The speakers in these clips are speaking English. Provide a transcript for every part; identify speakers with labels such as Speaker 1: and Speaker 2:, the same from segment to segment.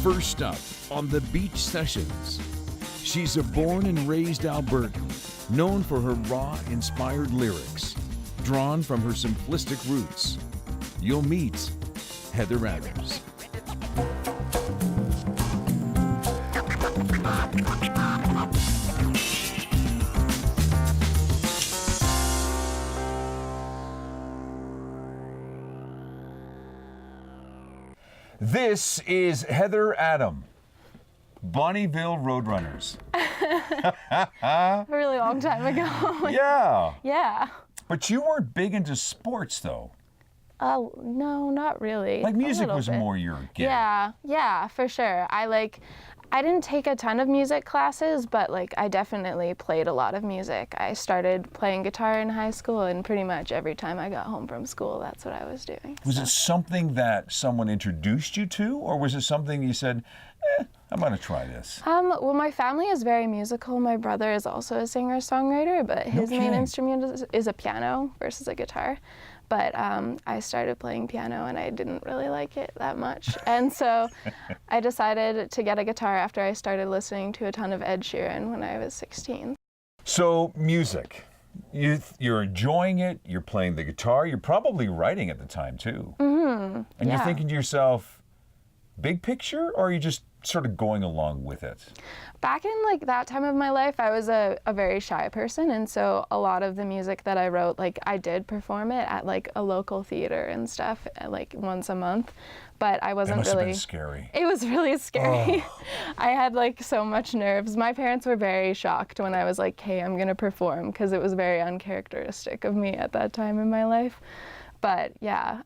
Speaker 1: First up on the Beach Sessions, she's a born and raised Albertan, known for her raw, inspired lyrics, drawn from her simplistic roots. You'll meet Heather Adams.
Speaker 2: This is Heather Adams, Bonnyville Roadrunners.
Speaker 3: A really long time ago.
Speaker 2: Yeah.
Speaker 3: Yeah.
Speaker 2: But you weren't big into sports, though.
Speaker 3: No, not really.
Speaker 2: Like music was
Speaker 3: bit.
Speaker 2: more your gig.
Speaker 3: Yeah, for sure. I didn't take a ton of music classes, but I definitely played a lot of music. I started playing guitar in high school, and pretty much every time I got home from school, that's what I was doing.
Speaker 2: Was it something that someone introduced you to, or was it something you said, I'm gonna try this?
Speaker 3: Well, my family is very musical. My brother is also a singer-songwriter, but his main instrument is a piano versus a guitar. But I started playing piano and I didn't really like it that much. And so I decided to get a guitar after I started listening to a ton of Ed Sheeran when I was 16.
Speaker 2: So music, you're enjoying it, you're playing the guitar, you're probably writing at the time too.
Speaker 3: Mm-hmm.
Speaker 2: And you're thinking to yourself, big picture, or are you just sort of going along with it?
Speaker 3: Back in that time of my life, I was a very shy person, and so a lot of the music that I wrote, I did perform it at a local theater and stuff, once a month. But I wasn't
Speaker 2: It must
Speaker 3: really.
Speaker 2: have been scary.
Speaker 3: It was really scary.
Speaker 2: Oh.
Speaker 3: I had so much nerves. My parents were very shocked when I was like, "Hey, I'm gonna perform," because it was very uncharacteristic of me at that time in my life. But yeah.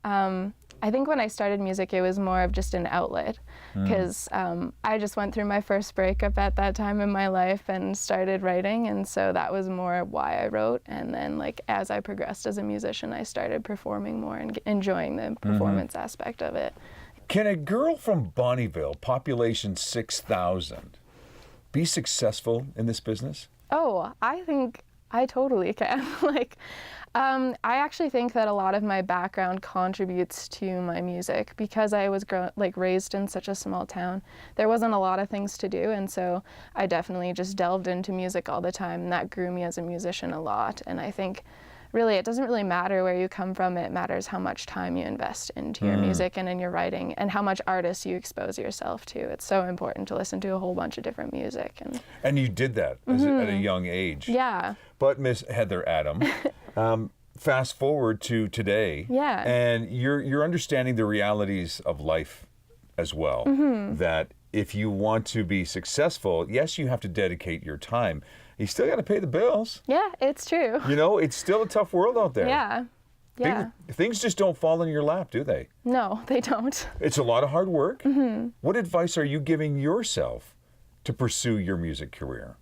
Speaker 3: I think when I started music, it was more of just an outlet, because I just went through my first breakup at that time in my life and started writing, and so that was more why I wrote. And then as I progressed as a musician, I started performing more and enjoying the performance aspect of it.
Speaker 2: Can a girl from Bonnyville, population 6,000, be successful in this business?
Speaker 3: Oh, I think I totally can. I actually think that a lot of my background contributes to my music, because I was raised in such a small town. There wasn't a lot of things to do, and so I definitely just delved into music all the time, and that grew me as a musician a lot. And I think really it doesn't really matter where you come from, it matters how much time you invest into your music and in your writing, and how much artists you expose yourself to. It's so important to listen to a whole bunch of different music. And
Speaker 2: you did that at a young age.
Speaker 3: Yeah.
Speaker 2: But Miss Heather Adams, fast forward to today, and you're understanding the realities of life as well. That if you want to be successful, yes, you have to dedicate your time. You still got to pay the bills.
Speaker 3: Yeah, it's true.
Speaker 2: It's still a tough world out there.
Speaker 3: Yeah.
Speaker 2: Things just don't fall in your lap, do they?
Speaker 3: No, they don't.
Speaker 2: It's a lot of hard work. What advice are you giving yourself to pursue your music career?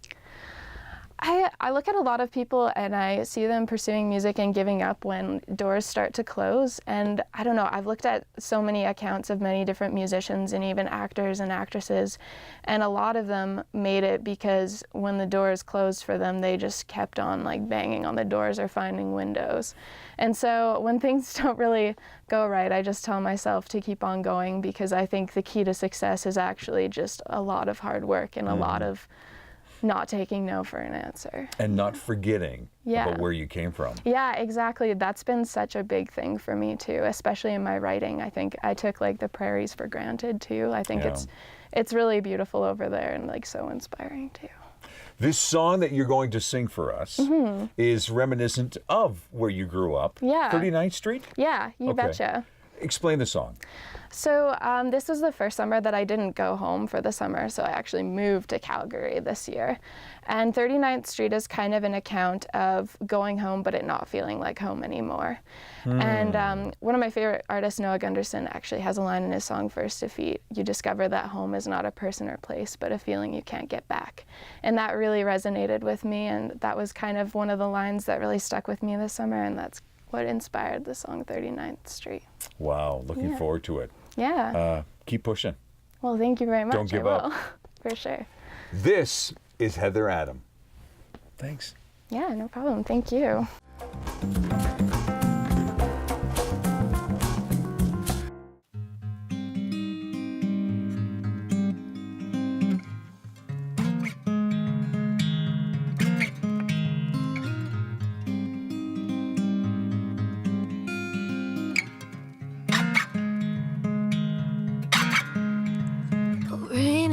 Speaker 3: I look at a lot of people and I see them pursuing music and giving up when doors start to close. And I don't know, I've looked at so many accounts of many different musicians and even actors and actresses, and a lot of them made it because when the doors closed for them, they just kept on banging on the doors or finding windows. And so when things don't really go right, I just tell myself to keep on going, because I think the key to success is actually just a lot of hard work and a lot of not taking no for an answer.
Speaker 2: And not forgetting about where you came from.
Speaker 3: Yeah, exactly. That's been such a big thing for me too, especially in my writing. I think I took the prairies for granted too. I think it's really beautiful over there and so inspiring too.
Speaker 2: This song that you're going to sing for us is reminiscent of where you grew up.
Speaker 3: Yeah.
Speaker 2: 39th Street?
Speaker 3: Yeah, you betcha.
Speaker 2: Explain the song.
Speaker 3: So this was the first summer that I didn't go home for the summer, so I actually moved to Calgary this year. And 39th Street is kind of an account of going home but it not feeling like home anymore. And one of my favorite artists, Noah Gunderson, actually has a line in his song First Defeat: "You discover that home is not a person or place, but a feeling you can't get back." And that really resonated with me, and that was kind of one of the lines that really stuck with me this summer, and that's what inspired the song 39th Street.
Speaker 2: Wow, looking forward to it.
Speaker 3: Yeah.
Speaker 2: Keep pushing.
Speaker 3: Well, thank you very much.
Speaker 2: Don't give up.
Speaker 3: For sure.
Speaker 2: This is Heather Adams. Thanks.
Speaker 3: Yeah, no problem. Thank you.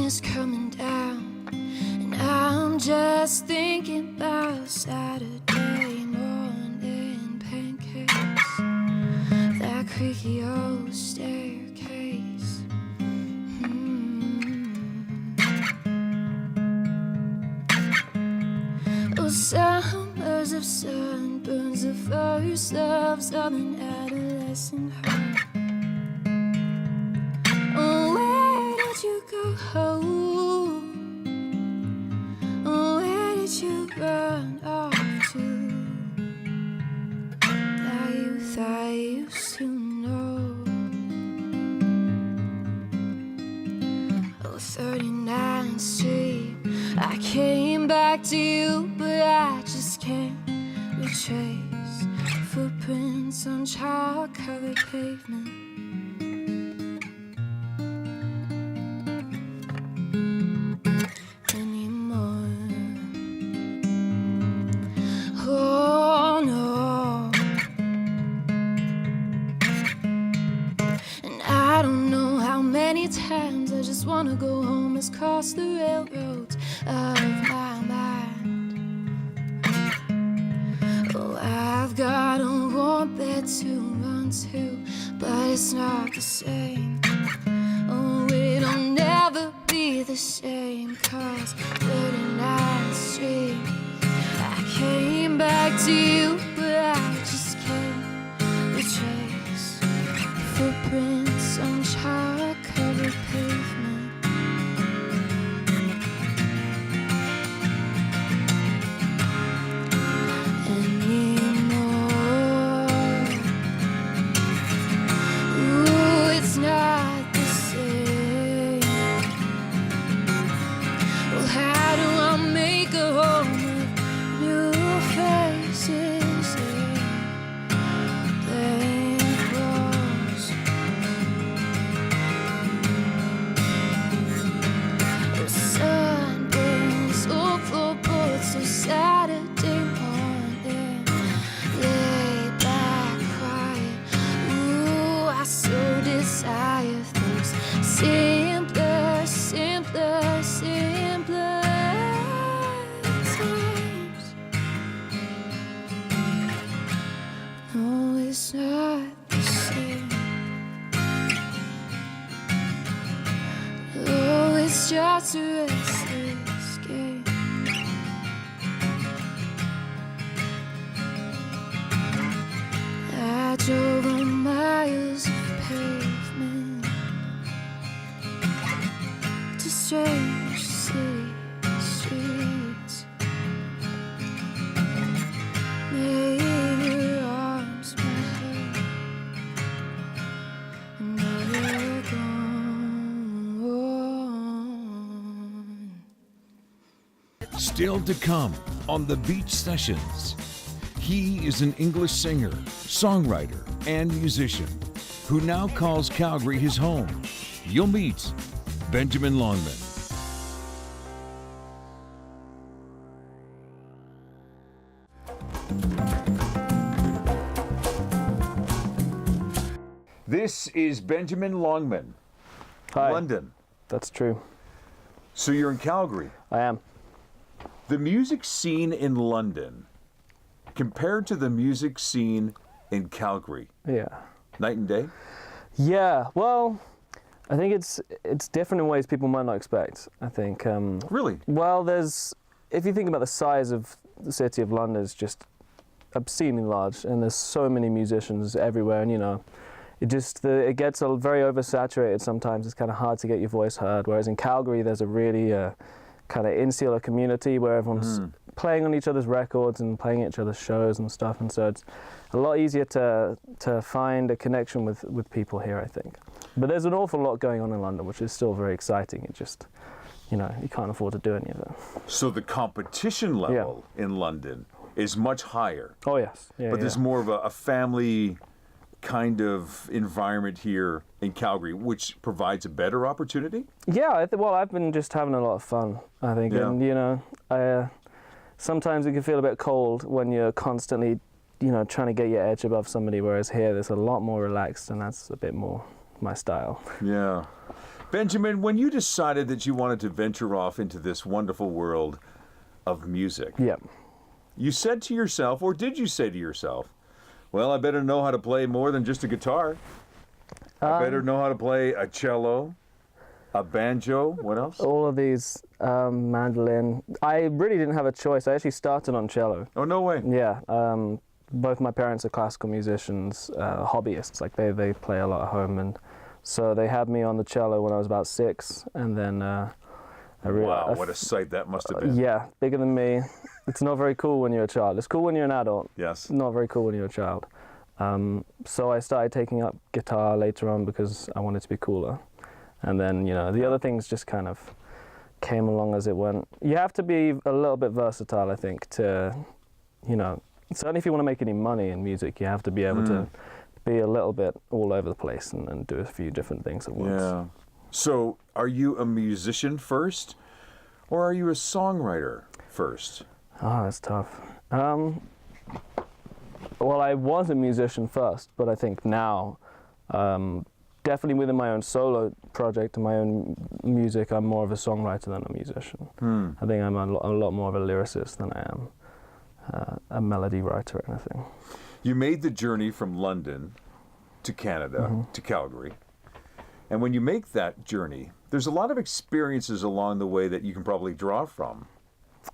Speaker 4: is coming down, and I'm just thinking about Saturday morning pancakes, that creaky old staircase. Oh, summers of sunburns, the first loves of an adolescent heart. Oh, where did you go? Oh, where did you run off to? That youth I used to know. Oh, 39th Street, I came back to you, but I just can't retrace footprints on chalk-covered pavement. Wanna go home, let's cross the railroads of my mind. Oh, I've got a warm bed to run to, but it's not the same. Oh, it'll never be the same, 'cause 39th Street, I came back to you, but I just can't retrace footprints on chalk-covered pavement. Just a restless game. I drove on miles of pavement to strange city streets. Made your arms my head, and now they're gone.
Speaker 1: Still to come on the Beach Sessions. He is an English singer, songwriter, and musician who now calls Calgary his home. You'll meet Benjamin Longman.
Speaker 2: This is Benjamin Longman.
Speaker 5: Hi.
Speaker 2: London.
Speaker 5: That's true.
Speaker 2: So you're in Calgary.
Speaker 5: I am.
Speaker 2: The music scene in London compared to the music scene in Calgary.
Speaker 5: Yeah.
Speaker 2: Night and day?
Speaker 5: Yeah, well, I think it's different in ways people might not expect, I think.
Speaker 2: Really?
Speaker 5: Well, if you think about the size of the city of London, it's just obscenely large, and there's so many musicians everywhere, and it gets very oversaturated sometimes. It's kind of hard to get your voice heard, whereas in Calgary there's a really kind of insular community where everyone's playing on each other's records and playing at each other's shows and stuff, and so it's a lot easier to find a connection with people here, I think. But there's an awful lot going on in London, which is still very exciting. It just, you can't afford to do any of it.
Speaker 2: So the competition level in London is much higher.
Speaker 5: Oh yes. Yeah,
Speaker 2: but there's more of a family kind of environment here in Calgary, which provides a better opportunity?
Speaker 5: Yeah, well, I've been just having a lot of fun, I think.
Speaker 2: Yeah.
Speaker 5: And, sometimes it can feel a bit cold when you're constantly, trying to get your edge above somebody, whereas here there's a lot more relaxed, and that's a bit more my style.
Speaker 2: Yeah. Benjamin, when you decided that you wanted to venture off into this wonderful world of music,
Speaker 5: Yeah.
Speaker 2: you said to yourself, or did you say to yourself, well, I better know how to play more than just a guitar. I better know how to play a cello, a banjo, what else?
Speaker 5: All of these, mandolin. I really didn't have a choice. I actually started on cello.
Speaker 2: Oh, no way.
Speaker 5: Yeah. Both my parents are classical musicians, hobbyists. Like they play a lot at home, and so they had me on the cello when I was about 6, and then
Speaker 2: Wow, what a sight that must have been.
Speaker 5: Yeah, bigger than me. It's not very cool when you're a child. It's cool when you're an adult.
Speaker 2: Yes.
Speaker 5: Not very cool when you're a child. So I started taking up guitar later on because I wanted to be cooler. And then, the other things just kind of came along as it went. You have to be a little bit versatile, I think, to, certainly if you want to make any money in music, you have to be able to be a little bit all over the place and do a few different things at once.
Speaker 2: Yeah. So, are you a musician first, or are you a songwriter first?
Speaker 5: Oh, that's tough. Well, I was a musician first, but I think now, definitely within my own solo project and my own music, I'm more of a songwriter than a musician. I think I'm a lot more of a lyricist than I am a melody writer or anything.
Speaker 2: You made the journey from London to Canada, to Calgary. And when you make that journey, there's a lot of experiences along the way that you can probably draw from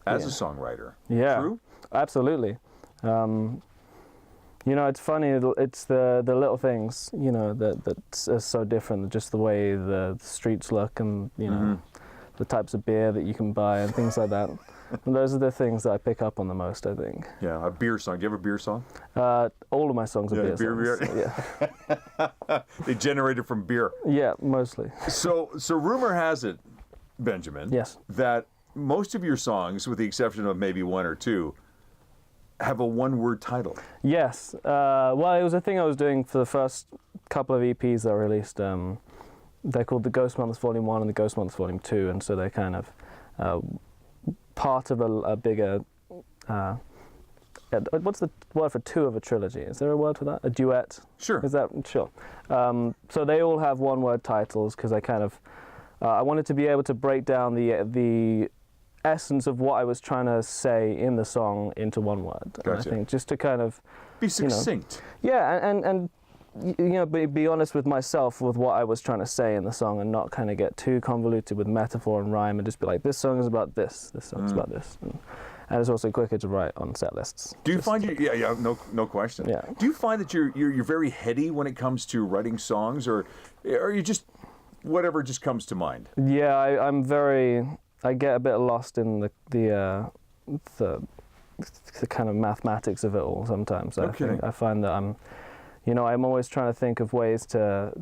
Speaker 2: as a songwriter.
Speaker 5: Yeah,
Speaker 2: True?
Speaker 5: Absolutely. It's funny, it's the little things, that are so different, just the way the streets look and, the types of beer that you can buy and things like that. And those are the things that I pick up on the most, I think.
Speaker 2: Yeah, a beer song. Do you have a beer song?
Speaker 5: All of my songs are beer songs.
Speaker 2: Yeah. They generated from beer.
Speaker 5: Yeah, mostly.
Speaker 2: So rumor has it, Benjamin,
Speaker 5: Yes.
Speaker 2: that most of your songs, with the exception of maybe one or two, have a one-word title.
Speaker 5: Yes. Well, it was a thing I was doing for the first couple of EPs that I released. They're called the Ghost Months Volume 1 and the Ghost Months Volume 2, and so they're kind of part of a bigger... what's the word for 2 of a trilogy? Is there a word for that? A duet?
Speaker 2: Sure.
Speaker 5: Is that... Sure. So they all have one-word titles because I kind of... I wanted to be able to break down the essence of what I was trying to say in the song into one word.
Speaker 2: Gotcha.
Speaker 5: And I think just to kind of...
Speaker 2: Be succinct.
Speaker 5: and be honest with myself with what I was trying to say in the song and not kind of get too convoluted with metaphor and rhyme and just be like, this song is about this song is about this. And it's also quicker to write on set lists.
Speaker 2: Do you find no question.
Speaker 5: Yeah.
Speaker 2: Do you find that you're very heady when it comes to writing songs, or are you just whatever just comes to mind?
Speaker 5: Yeah, I get a bit lost in the kind of mathematics of it all sometimes. I find that I'm always trying to think of ways to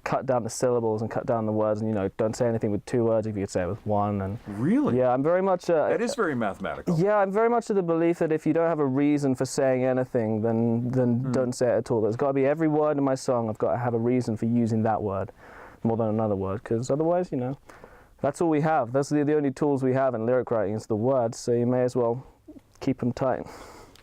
Speaker 5: cut down the syllables and cut down the words, and don't say anything with 2 words if you could say it with 1. And
Speaker 2: really,
Speaker 5: yeah, I'm very much.
Speaker 2: That is very mathematical.
Speaker 5: Yeah, I'm very much of the belief that if you don't have a reason for saying anything, then don't say it at all. There's got to be every word in my song. I've got to have a reason for using that word more than another word, because otherwise, that's all we have. That's the only tools we have in lyric writing is the words. So you may as well keep them tight.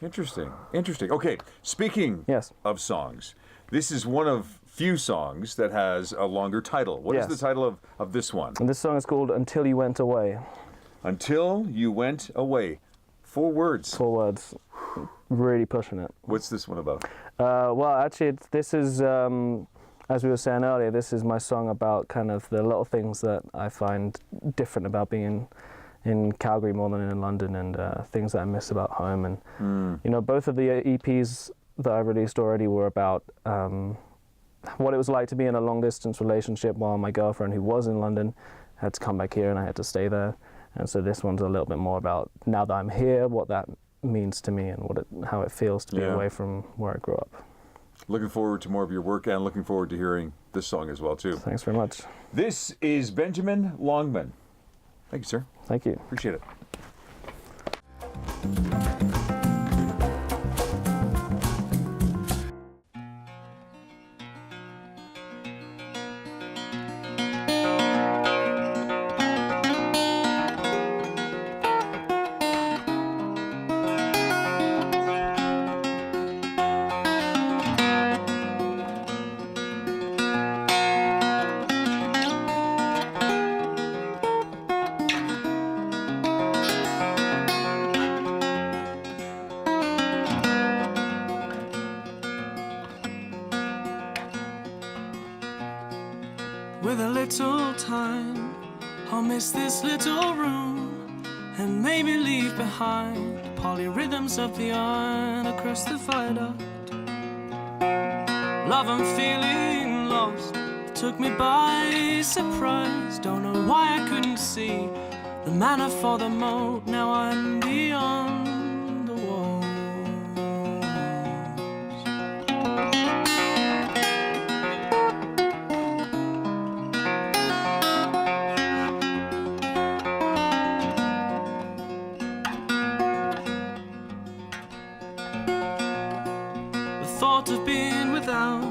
Speaker 2: Interesting. Okay, speaking of songs, this is one of few songs that has a longer title. What is the title of this one?
Speaker 5: And this song is called Until You Went Away. Until You Went Away.
Speaker 2: 4 words.
Speaker 5: 4 words. Really pushing it.
Speaker 2: What's this one about?
Speaker 5: Well, actually, this is, as we were saying earlier, this is my song about kind of the little things that I find different about being in Calgary more than in London, and things that I miss about home. And both of the EPs that I released already were about what it was like to be in a long-distance relationship while my girlfriend, who was in London, had to come back here and I had to stay there. And so this one's a little bit more about, now that I'm here, what that means to me and how it feels to be away from where I grew up.
Speaker 2: Looking forward to more of your work and looking forward to hearing this song as well, too.
Speaker 5: Thanks very much.
Speaker 2: This is Benjamin Longman. Thank you, sir.
Speaker 5: Thank you.
Speaker 2: Appreciate it.
Speaker 6: a little time, I'll miss this little room and maybe leave behind polyrhythms of the iron across the viaduct. Love, I'm feeling lost, it took me by surprise. Don't know why I couldn't see the manner for the moat. Now I'm beyond the walls. The thought of being without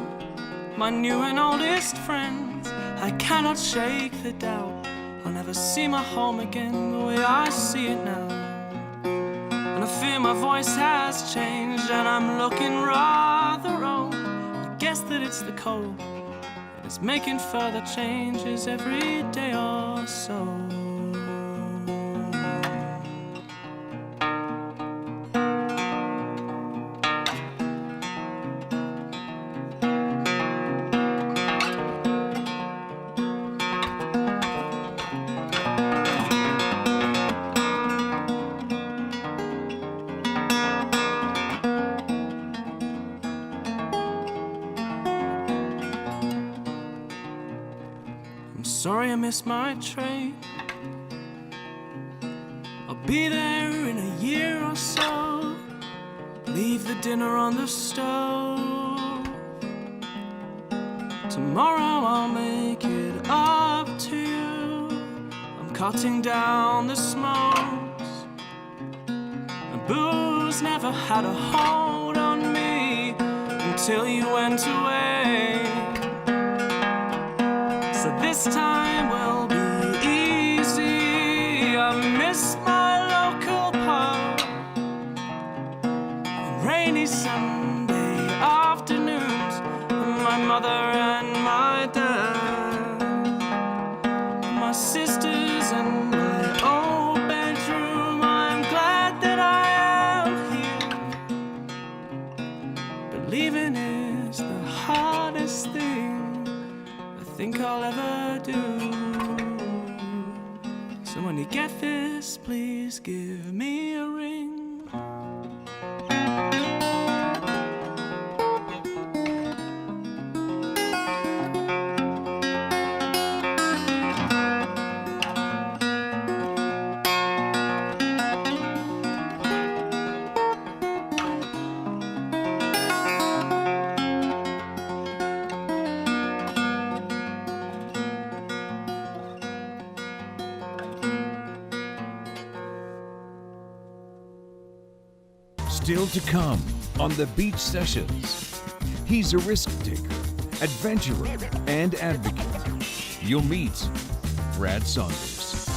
Speaker 6: my new and oldest friends, I cannot shake the doubt I'll never see my home again the way I see it now. And I fear my voice has changed and I'm looking rather old. I guess that it's the cold that is making further changes every day or so. Sorry I missed my train. I'll be there in a year or so. Leave the dinner on the stove. Tomorrow I'll make it up to you. I'm cutting down the smokes. And booze never had a hold on me until you went away. So this time will be easy. I miss my local pub and rainy Sunday afternoons, and my mother and my dad, and my sisters and my old bedroom. I'm glad that I am here, but leaving is the hardest thing I think I'll ever do. So when you get this, please give me a ring.
Speaker 1: Still to come on the Beach Sessions. He's a risk taker, adventurer, and advocate. You'll meet Brad Saunders.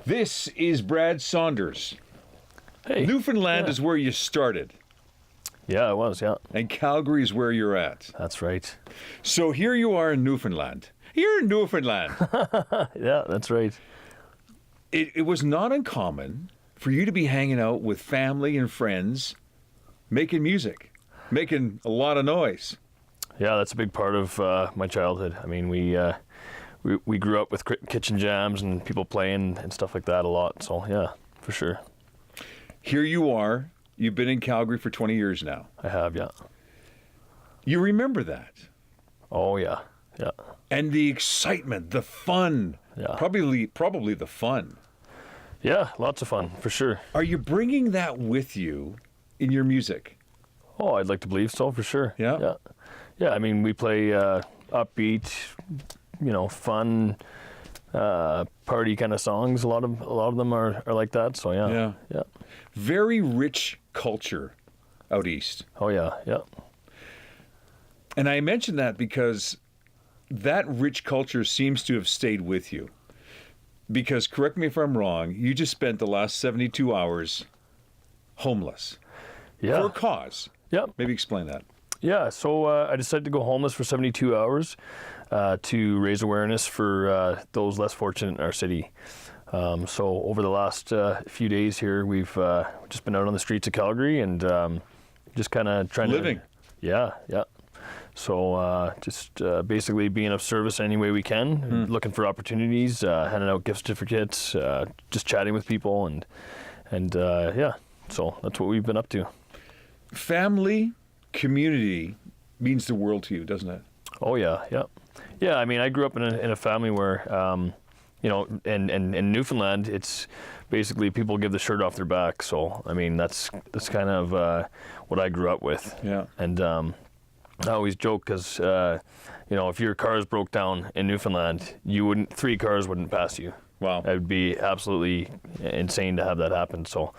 Speaker 2: This is Brad Saunders.
Speaker 5: Hey.
Speaker 2: Newfoundland is where you started.
Speaker 5: Yeah, it was, yeah.
Speaker 2: And Calgary is where you're at.
Speaker 5: That's right.
Speaker 2: So here you are in Newfoundland. You're in Newfoundland.
Speaker 5: Yeah, that's right.
Speaker 2: It was not uncommon for you to be hanging out with family and friends, making music, making a lot of noise.
Speaker 5: Yeah, that's a big part of my childhood. I mean, we grew up with kitchen jams and people playing and stuff like that a lot. So, yeah, for sure.
Speaker 2: Here you are. You've been in Calgary for 20 years now.
Speaker 5: I have, yeah.
Speaker 2: You remember that?
Speaker 5: Oh, yeah, yeah.
Speaker 2: And the excitement, the fun.
Speaker 5: Yeah.
Speaker 2: Probably the fun.
Speaker 5: Yeah, lots of fun, for sure.
Speaker 2: Are you bringing that with you in your music?
Speaker 5: Oh, I'd like to believe so, for sure.
Speaker 2: Yeah?
Speaker 5: Yeah, yeah, I mean, we play upbeat, fun, party kind of songs. A lot of them are like that, so yeah. Yeah.
Speaker 2: Very rich culture out east.
Speaker 5: Oh, yeah, yeah.
Speaker 2: And I mention that because that rich culture seems to have stayed with you. Because, correct me if I'm wrong, you just spent the last 72 hours homeless.
Speaker 5: Yeah.
Speaker 2: For a cause.
Speaker 5: Yeah.
Speaker 2: Maybe explain that.
Speaker 5: Yeah, so I decided to go homeless for 72 hours to raise awareness for those less fortunate in our city.
Speaker 7: So over the last few days here, we've just been out on the streets of Calgary and just kind of trying
Speaker 2: living.
Speaker 7: Yeah. So just basically being of service any way we can, looking for opportunities, handing out gift certificates, just chatting with people, and yeah. So that's what we've been up to.
Speaker 2: Family, community means the world to you, doesn't it?
Speaker 7: Oh yeah. I mean, I grew up in a family where, you know, in Newfoundland, it's basically people give the shirt off their back. So I mean, that's kind of what I grew up with.
Speaker 2: Yeah.
Speaker 7: And I always joke because, you know, if your cars broke down in Newfoundland, 3 cars wouldn't pass you.
Speaker 2: Wow.
Speaker 7: It would be absolutely insane to have that happen. So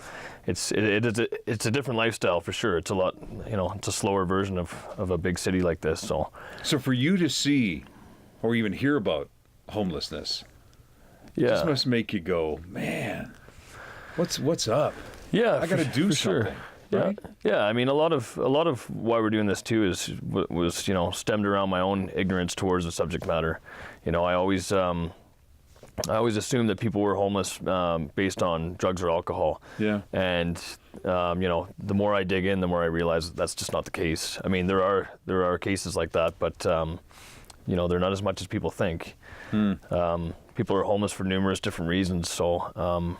Speaker 7: it's a different lifestyle for sure. It's a lot, you know, it's a slower version of a big city like this. So
Speaker 2: for you to see or even hear about homelessness, this must make you go, man, what's up?
Speaker 7: Yeah,
Speaker 2: I got to do something.
Speaker 7: Sure. Right? Yeah. I mean, a lot of why we're doing this too was you know, stemmed around my own ignorance towards the subject matter. You know, I always assumed that people were homeless based on drugs or alcohol. Yeah. And you know, the more I dig in, the more I realize that's just not the case. I mean, there are cases like that, but you know, they're not as much as people think. People are homeless for numerous different reasons. So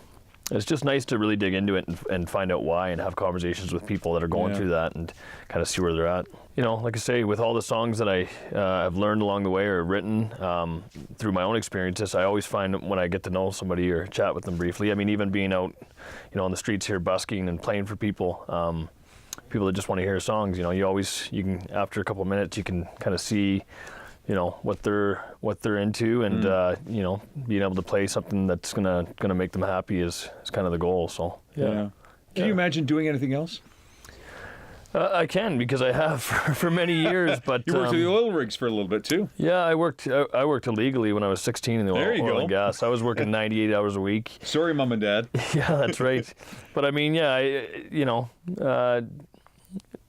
Speaker 7: it's just nice to really dig into it and find out why and have conversations with people that are going through that and kind of see where they're at. You know, like I say, with all the songs that I have learned along the way or written through my own experiences, I always find when I get to know somebody or chat with them briefly, I mean, even being out, you know, on the streets here busking and playing for people, people that just want to hear songs, you know, you can, after a couple of minutes, you can kind of see, you know, what they're into, and you know, being able to play something that's gonna make them happy is kind of the goal. So yeah.
Speaker 2: Can you imagine doing anything else?
Speaker 7: I can, because I have for many years. But
Speaker 2: you worked at the oil rigs for a little bit too.
Speaker 7: Yeah, I worked illegally when I was 16 in the oil and gas. I was working 98 hours a week.
Speaker 2: Sorry, Mom and Dad.
Speaker 7: Yeah, that's right. But I mean, yeah, you know.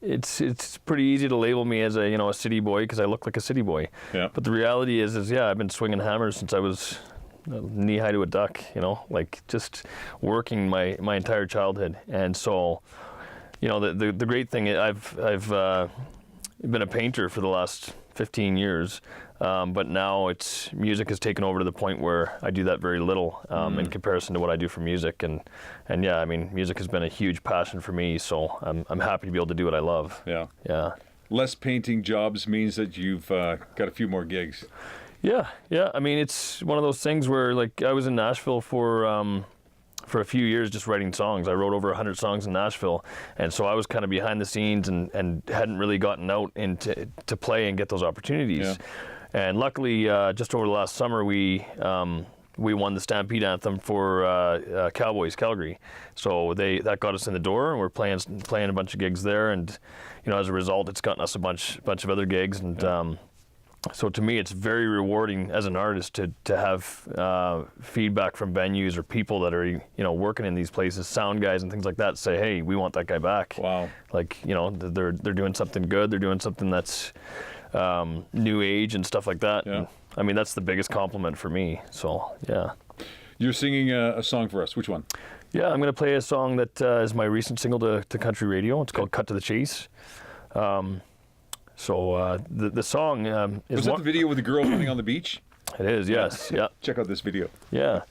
Speaker 7: It's pretty easy to label me as a city boy because I look like a city boy. Yeah. But the reality is I've been swinging hammers since I was knee high to a duck. You know, like just working my entire childhood. And so, you know, the great thing, I've been a painter for the last 15 years. But now music has taken over to the point where I do that very little in comparison to what I do for music, and yeah, I mean, music has been a huge passion for me, so I'm happy to be able to do what I love. Yeah. Less painting jobs means that you've got a few more gigs. Yeah. I mean, it's one of those things where, like, I was in Nashville for a few years just writing songs. I wrote over 100 songs in Nashville, and so I was kind of behind the scenes and hadn't really gotten out to play and get those opportunities. Yeah. And luckily, just over the last summer, we won the Stampede Anthem for Cowboys Calgary. So that got us in the door, and we're playing a bunch of gigs there. And you know, as a result, it's gotten us a bunch of other gigs. And so to me, it's very rewarding as an artist to have feedback from venues or people that are, you know, working in these places, sound guys and things like that, say, hey, we want that guy back. Wow. Like, you know, they're doing something good. They're doing something that's new age and stuff like that. Yeah. And, I mean, that's the biggest compliment for me. So yeah. You're singing a song for us. Which one? Yeah, I'm going to play a song that is my recent single to country radio. It's called "Cut to the Chase." So the song is that the video with the girl running on the beach? It is. Yes. Yeah. Check out this video. Yeah.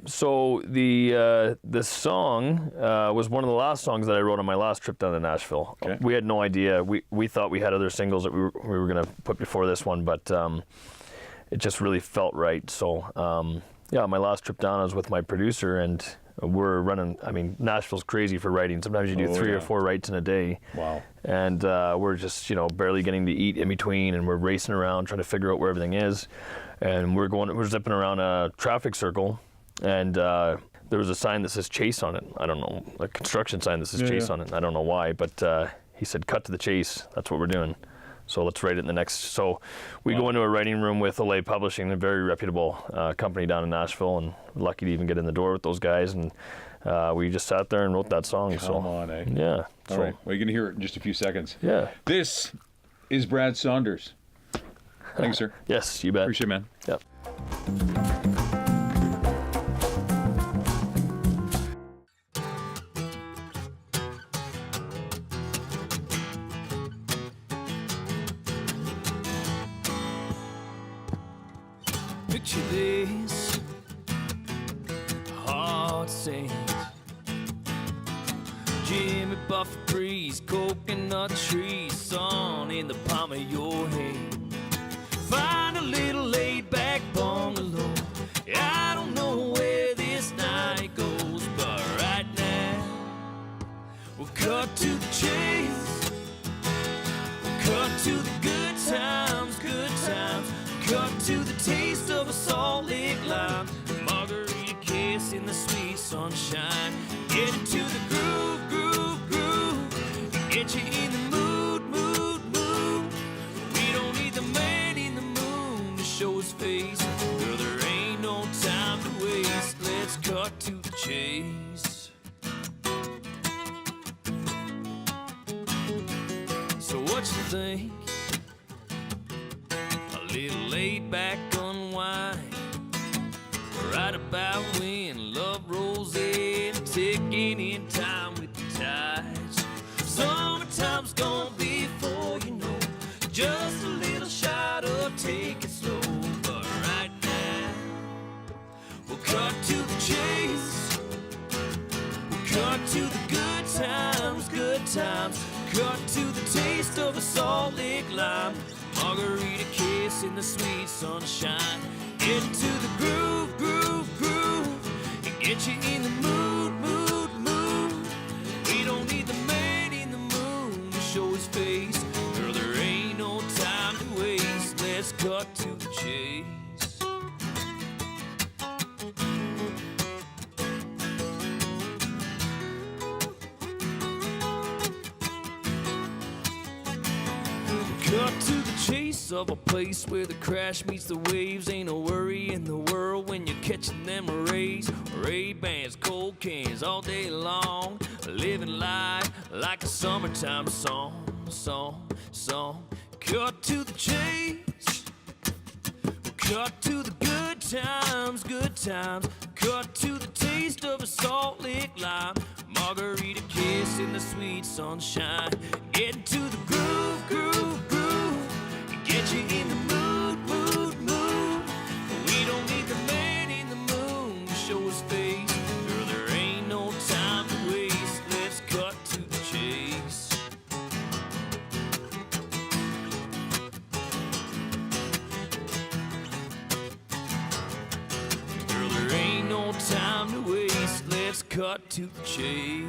Speaker 7: So the song was one of the last songs that I wrote on my last trip down to Nashville. Okay. We had no idea. We thought we had other singles that we were going to put before this one, but it just really felt right. So yeah, my last trip down, I was with my producer, and we're running. I mean, Nashville's crazy for writing. Sometimes you do 3 or 4 writes in a day. Wow. And we're just, you know, barely getting to eat in between, and we're racing around trying to figure out where everything is. And we're zipping around a traffic circle, and there was a sign that says Chase on it. I don't know, a construction sign that says Chase on it. I don't know why, but he said, cut to the chase. That's what we're doing. So let's write it in the next. So we go into a writing room with Olay Publishing, a very reputable company down in Nashville, and we're lucky to even get in the door with those guys. And we just sat there and wrote that song. Come on, eh? Yeah. All right. Well, you're going to hear it in just a few seconds. Yeah. This is Brad Saunders. Thanks, sir. Yes, you bet. Appreciate it, man. Yep.
Speaker 6: Picture this, hard sand, Jimmy Buffett breeze, coconut trees, sun in the palm of your hand. Find a little laid-back bungalow. I don't know where this night goes, but right now we'll cut to the chase. We'll cut to the good times, good times. Cut to the taste of a Salt Lake lime, margarita kiss in the sweet sunshine. Get into the groove, groove, groove. Get you in the mood, mood, mood. We don't need the man in the moon to show his face. Girl, there ain't no time to waste. Let's cut to the chase. So what you think? A little laid back unwind, right about when love rolls in, ticking in time with the tides. Summertime's gonna be for you know, just a little shot of take it slow. But right now we'll cut to the chase. We'll cut to the good times, good times. Cut to the taste of a Salt Lake lime, margarita kiss in the sweet sunshine. Get into the groove, groove, groove, and get you in the mood, mood, mood. We don't need the man in the moon to show his face. Girl, there ain't no time to waste. Let's cut to the chase. Cut to the chase of a place where the crash meets the waves. Ain't no worry in the world when you're catching them rays. Ray-Bans, cold cans all day long, living life like a summertime song, song, song. Cut to the chase. Cut to the good times, good times. Cut to the taste of a Salt Lake lime, margarita kiss in the sweet sunshine. Get into the groove, groove, groove. Get you in the mood, mood, mood. We don't need the man in the moon to show his face. Girl, there ain't no time to waste. Let's cut to the chase. Girl, there ain't no time to waste. Let's cut to the chase.